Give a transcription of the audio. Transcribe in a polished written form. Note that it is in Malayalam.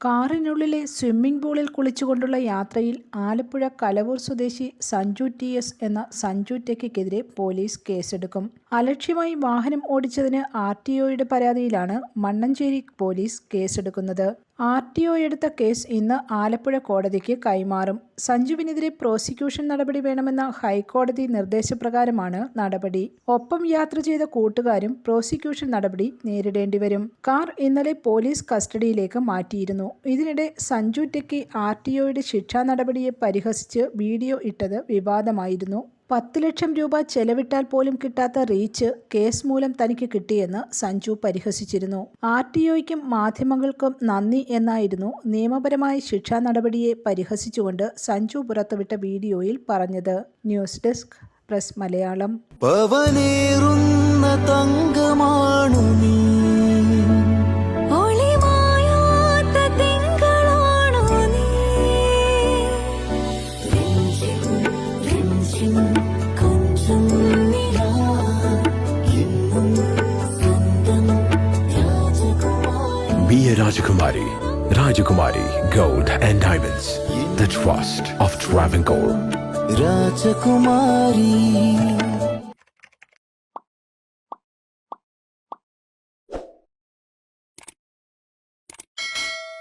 കാറിനുള്ളിലെ സ്വിമ്മിംഗ് പൂളിൽ കുളിച്ചുകൊണ്ടുള്ള യാത്രയിൽ ആലപ്പുഴ കലവൂർ സ്വദേശി സഞ്ജു ടി.എസ്. എന്ന സഞ്ജു ടെക്കിക്കെതിരെ പോലീസ് കേസെടുക്കും. അലക്ഷ്യമായി വാഹനം ഓടിച്ചതിന് ആർ.ടി.ഒയുടെ പരാതിയിലാണ് മണ്ണഞ്ചേരി പോലീസ് കേസെടുക്കുന്നത്. ആർ.ടി.ഒ എടുത്ത കേസ് ഇന്ന് ആലപ്പുഴ കോടതിക്ക് കൈമാറും. സഞ്ജുവിനെതിരെ പ്രോസിക്യൂഷൻ നടപടി വേണമെന്ന ഹൈക്കോടതി നിർദ്ദേശപ്രകാരമാണ് നടപടി. ഒപ്പം യാത്ര ചെയ്ത കൂട്ടുകാരും പ്രോസിക്യൂഷൻ നടപടി നേരിടേണ്ടിവരും. കാർ ഇന്നലെ പോലീസ് കസ്റ്റഡിയിലേക്ക് മാറ്റിയിരുന്നു. ഇതിനിടെ സഞ്ജു ടെക്കി ആർ.ടി.ഒയുടെ ശിക്ഷാ നടപടിയെ പരിഹസിച്ച് വീഡിയോ ഇട്ടത് വിവാദമായിരുന്നു. 10 ലക്ഷം രൂപ ചെലവിട്ടാൽ പോലും കിട്ടാത്ത റീച്ച് കേസ് മൂലം തനിക്ക് കിട്ടിയെന്ന് സഞ്ജു പരിഹസിച്ചിരുന്നു. ആർ.ടി.ഒയ്ക്കും മാധ്യമങ്ങൾക്കും നന്ദി എന്നായിരുന്നു നിയമപരമായ ശിക്ഷാ നടപടിയെ പരിഹസിച്ചുകൊണ്ട് സഞ്ജു പുറത്തുവിട്ട വീഡിയോയിൽ പറഞ്ഞത്. News desk press Malayalam. Be a Rajakumari. Rajakumari Gold and Diamonds. The trust of Travancore. Rajakumari.